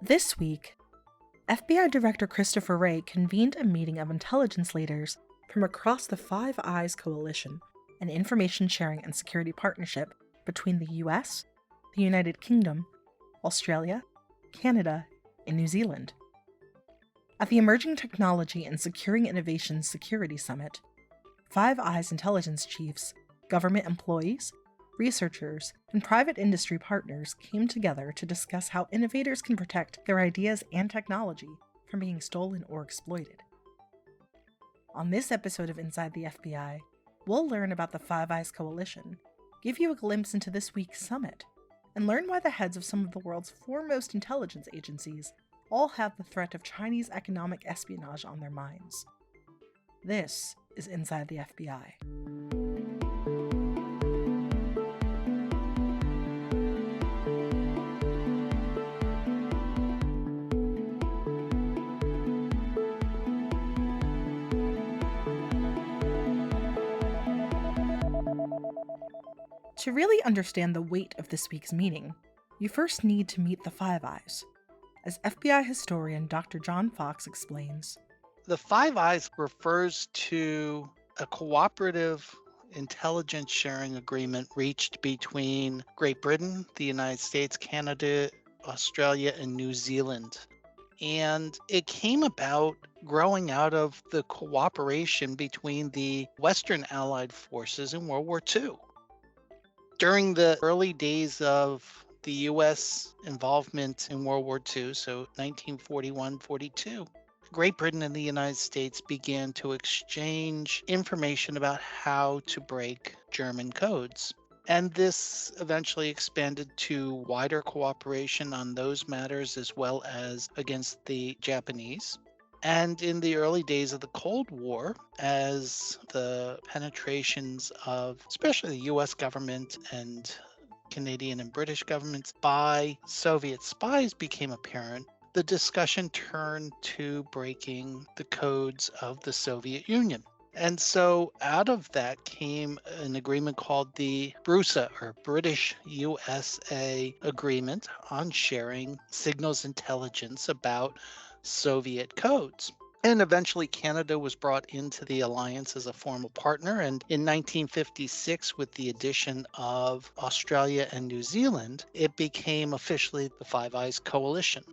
This week, FBI Director Christopher Wray convened a meeting of intelligence leaders from across the Five Eyes Coalition, an information sharing and security partnership between the US, the United Kingdom, Australia, Canada, and New Zealand. At the Emerging Technology and Securing Innovation Security Summit, Five Eyes intelligence chiefs, government employees, researchers, and private industry partners came together to discuss how innovators can protect their ideas and technology from being stolen or exploited. On this episode of Inside the FBI, we'll learn about the Five Eyes Coalition, give you a glimpse into this week's summit, and learn why the heads of some of the world's foremost intelligence agencies all have the threat of Chinese economic espionage on their minds. This is Inside the FBI. To really understand the weight of this week's meeting, you first need to meet the Five Eyes. As FBI historian Dr. John Fox explains, the Five Eyes refers to a cooperative intelligence sharing agreement reached between Great Britain, the United States, Canada, Australia, and New Zealand. And it came about growing out of the cooperation between the Western Allied forces in World War II. During the early days of the U.S. involvement in World War II, so 1941-42, Great Britain and the United States began to exchange information about how to break German codes. And this eventually expanded to wider cooperation on those matters as well as against the Japanese. And in the early days of the Cold War, as the penetrations of especially the US government and Canadian and British governments by Soviet spies became apparent, the discussion turned to breaking the codes of the Soviet Union. And so out of that came an agreement called the BRUSA, or British USA Agreement on Sharing Signals Intelligence about Soviet codes. And eventually Canada was brought into the alliance as a formal partner. And in 1956, with the addition of Australia and New Zealand, it became officially the Five Eyes Coalition.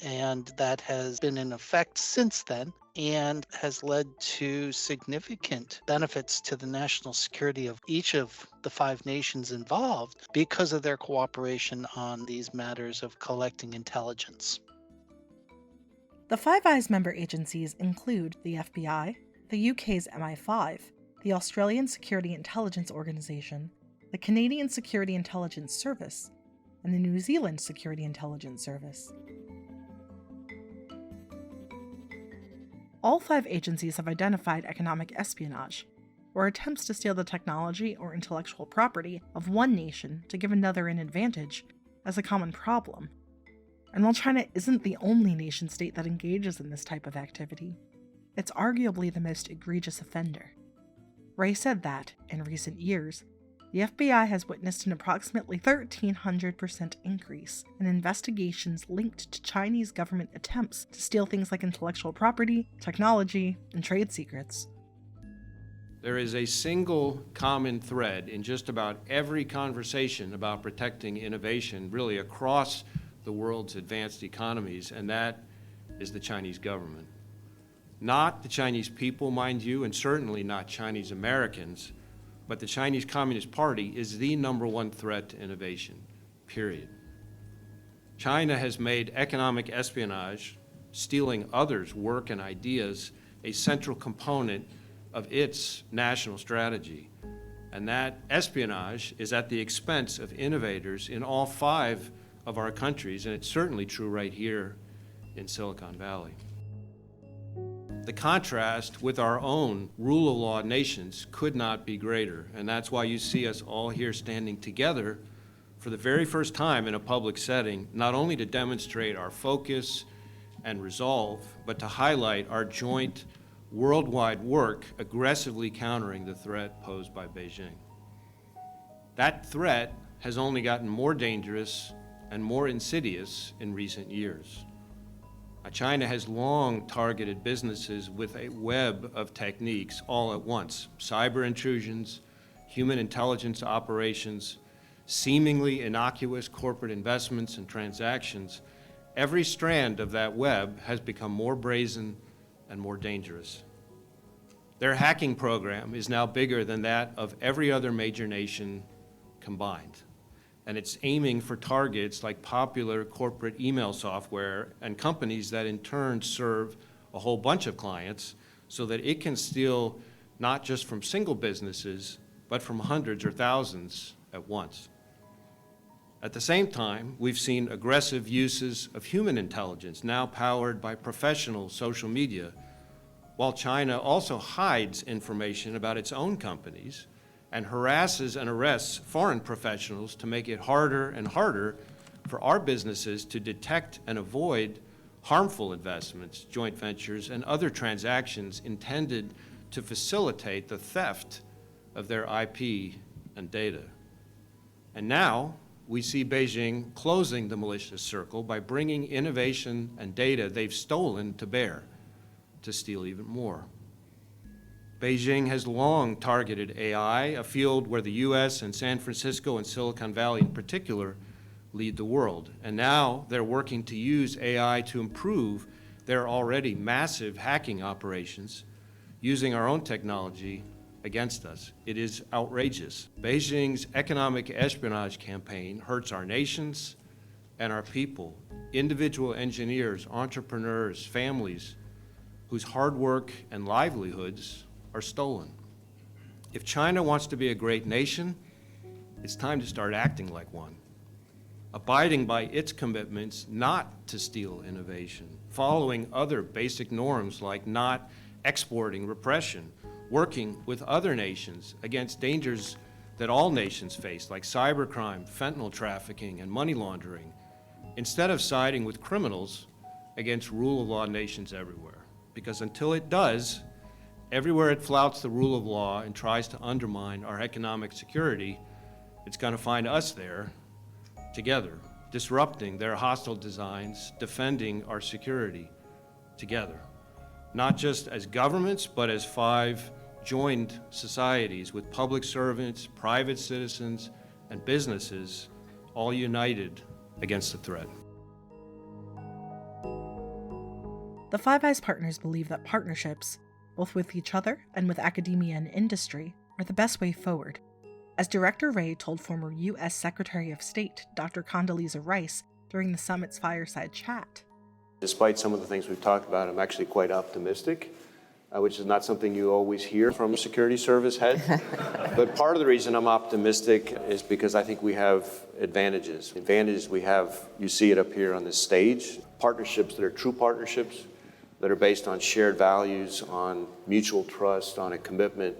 And that has been in effect since then and has led to significant benefits to the national security of each of the five nations involved because of their cooperation on these matters of collecting intelligence. The Five Eyes member agencies include the FBI, the UK's MI5, the Australian Security Intelligence Organisation, the Canadian Security Intelligence Service, and the New Zealand Security Intelligence Service. All five agencies have identified economic espionage, or attempts to steal the technology or intellectual property of one nation to give another an advantage, as a common problem. And while China isn't the only nation-state that engages in this type of activity, it's arguably the most egregious offender. Wray said that, in recent years, the FBI has witnessed an approximately 1,300% increase in investigations linked to Chinese government attempts to steal things like intellectual property, technology, and trade secrets. There is a single common thread in just about every conversation about protecting innovation, really across the world's advanced economies, and that is the Chinese government. Not the Chinese people, mind you, and certainly not Chinese Americans, but the Chinese Communist Party is the number one threat to innovation, period. China has made economic espionage, stealing others' work and ideas, a central component of its national strategy. And that espionage is at the expense of innovators in all five of our countries, and it's certainly true right here in Silicon Valley. The contrast with our own rule of law nations could not be greater, and that's why you see us all here standing together for the very first time in a public setting, not only to demonstrate our focus and resolve, but to highlight our joint worldwide work aggressively countering the threat posed by Beijing. That threat has only gotten more dangerous and more insidious in recent years. China has long targeted businesses with a web of techniques all at once: cyber intrusions, human intelligence operations, seemingly innocuous corporate investments and transactions. Every strand of that web has become more brazen and more dangerous. Their hacking program is now bigger than that of every other major nation combined. And it's aiming for targets like popular corporate email software and companies that in turn serve a whole bunch of clients, so that it can steal not just from single businesses, but from hundreds or thousands at once. At the same time, we've seen aggressive uses of human intelligence, now powered by professional social media, while China also hides information about its own companies and harasses and arrests foreign professionals to make it harder and harder for our businesses to detect and avoid harmful investments, joint ventures, and other transactions intended to facilitate the theft of their IP and data. And now we see Beijing closing the malicious circle by bringing innovation and data they've stolen to bear to steal even more. Beijing has long targeted AI, a field where the US and San Francisco and Silicon Valley in particular lead the world. And now they're working to use AI to improve their already massive hacking operations, using our own technology against us. It is outrageous. Beijing's economic espionage campaign hurts our nations and our people, individual engineers, entrepreneurs, families whose hard work and livelihoods are stolen. If China wants to be a great nation, it's time to start acting like one, abiding by its commitments not to steal innovation, following other basic norms like not exporting repression, working with other nations against dangers that all nations face, like cybercrime, fentanyl trafficking, and money laundering, instead of siding with criminals against rule of law nations everywhere. Because until it does, everywhere it flouts the rule of law and tries to undermine our economic security, it's going to find us there together, disrupting their hostile designs, defending our security together, not just as governments, but as 5 joined societies with public servants, private citizens, and businesses all united against the threat. The Five Eyes partners believe that partnerships, both with each other and with academia and industry, are the best way forward. As Director Ray told former U.S. Secretary of State Dr. Condoleezza Rice during the summit's fireside chat. Despite some of the things we've talked about, I'm actually quite optimistic, which is not something you always hear from a security service head. But part of the reason I'm optimistic is because I think we have advantages. Advantages we have, you see it up here on this stage, partnerships that are true partnerships, that are based on shared values, on mutual trust, on a commitment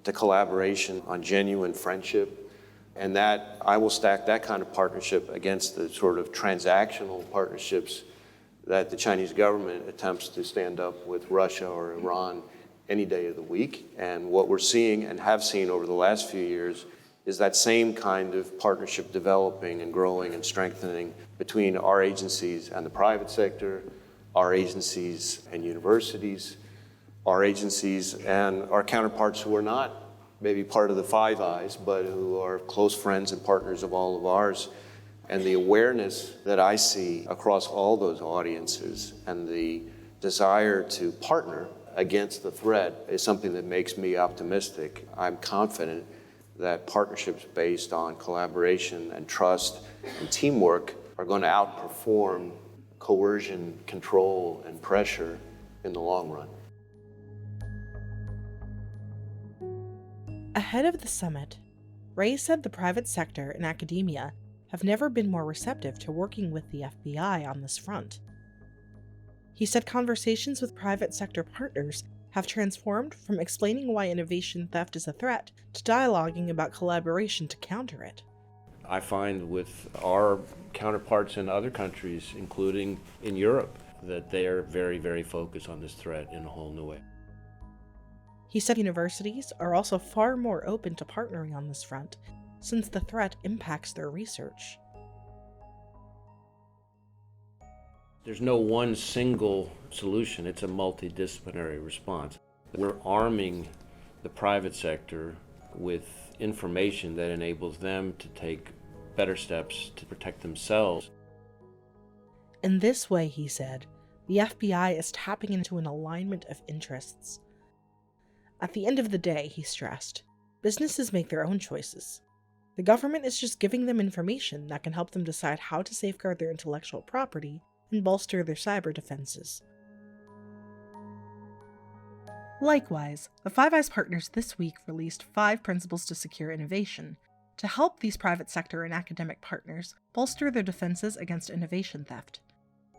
to collaboration, on genuine friendship. And that, I will stack that kind of partnership against the sort of transactional partnerships that the Chinese government attempts to stand up with Russia or Iran any day of the week. And what we're seeing and have seen over the last few years is that same kind of partnership developing and growing and strengthening between our agencies and the private sector, our agencies and universities, our agencies and our counterparts who are not maybe part of the Five Eyes, but who are close friends and partners of all of ours. And the awareness that I see across all those audiences and the desire to partner against the threat is something that makes me optimistic. I'm confident that partnerships based on collaboration and trust and teamwork are going to outperform coercion, control, and pressure in the long run. Ahead of the summit, Ray said the private sector and academia have never been more receptive to working with the FBI on this front. He said conversations with private sector partners have transformed from explaining why innovation theft is a threat to dialoguing about collaboration to counter it. I find with our counterparts in other countries, including in Europe, that they are very, very focused on this threat in a whole new way. He said universities are also far more open to partnering on this front, since the threat impacts their research. There's no one single solution. It's a multidisciplinary response. We're arming the private sector with information that enables them to take better steps to protect themselves. In this way, he said, the FBI is tapping into an alignment of interests. At the end of the day, he stressed, businesses make their own choices. The government is just giving them information that can help them decide how to safeguard their intellectual property and bolster their cyber defenses. Likewise, the Five Eyes partners this week released 5 principles to secure innovation to help these private sector and academic partners bolster their defenses against innovation theft.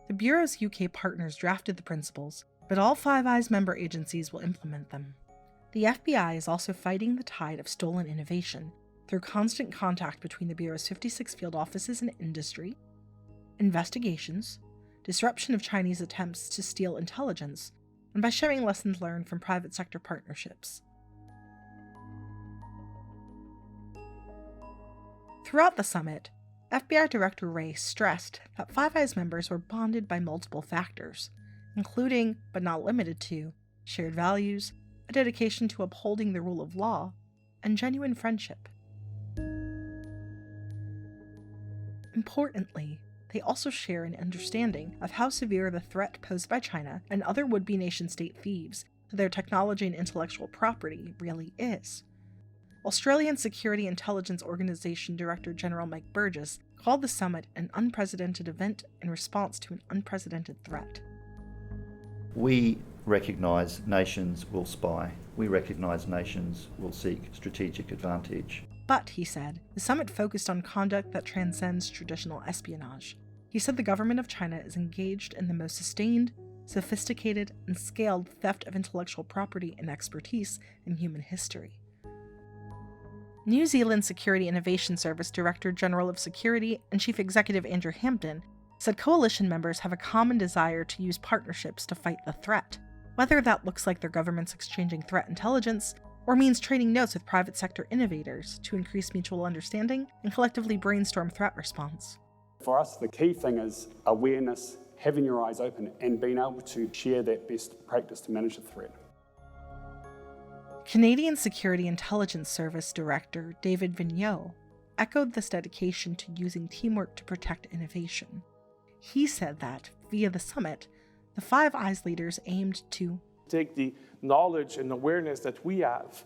The Bureau's UK partners drafted the principles, but all Five Eyes member agencies will implement them. The FBI is also fighting the tide of stolen innovation through constant contact between the Bureau's 56 field offices and industry, investigations, disruption of Chinese attempts to steal intelligence, and by sharing lessons learned from private sector partnerships. Throughout the summit, FBI Director Wray stressed that Five Eyes members were bonded by multiple factors, including, but not limited to, shared values, a dedication to upholding the rule of law, and genuine friendship. Importantly, they also share an understanding of how severe the threat posed by China and other would-be nation-state thieves to their technology and intellectual property really is. Australian Security Intelligence Organization Director General Mike Burgess called the summit an unprecedented event in response to an unprecedented threat. We recognise nations will spy. We recognise nations will seek strategic advantage. But, he said, the summit focused on conduct that transcends traditional espionage. He said the government of China is engaged in the most sustained, sophisticated, and scaled theft of intellectual property and expertise in human history. New Zealand Security Innovation Service Director General of Security and Chief Executive Andrew Hampton said coalition members have a common desire to use partnerships to fight the threat, whether that looks like their governments exchanging threat intelligence or means trading notes with private sector innovators to increase mutual understanding and collectively brainstorm threat response. For us, the key thing is awareness, having your eyes open, and being able to share that best practice to manage the threat. Canadian Security Intelligence Service Director David Vigneault echoed this dedication to using teamwork to protect innovation. He said that, via the summit, the Five Eyes leaders aimed to take the knowledge and awareness that we have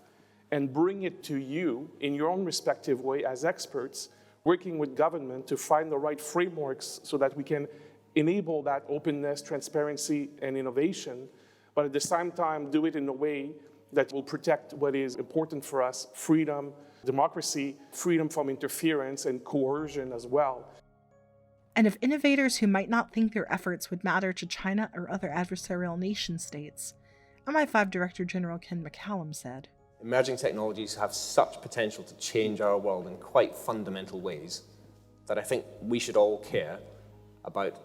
and bring it to you in your own respective way as experts, working with government to find the right frameworks so that we can enable that openness, transparency, and innovation, but at the same time do it in a way that will protect what is important for us: freedom, democracy, freedom from interference, and coercion as well. And if innovators who might not think their efforts would matter to China or other adversarial nation-states, MI5 Director General Ken McCallum said, "Emerging technologies have such potential to change our world in quite fundamental ways that I think we should all care about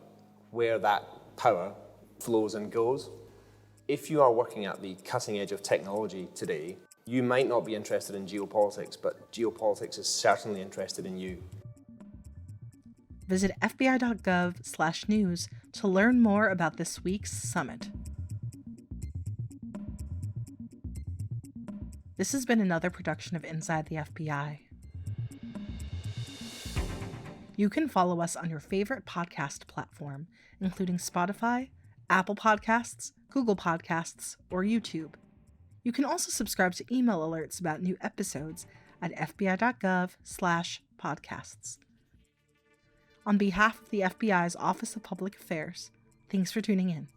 where that power flows and goes. If you are working at the cutting edge of technology today, you might not be interested in geopolitics, but geopolitics is certainly interested in you." Visit fbi.gov/news to learn more about this week's summit. This has been another production of Inside the FBI. You can follow us on your favorite podcast platform, including Spotify, Apple Podcasts, Google Podcasts, or YouTube. You can also subscribe to email alerts about new episodes at fbi.gov/podcasts. On behalf of the FBI's Office of Public Affairs, thanks for tuning in.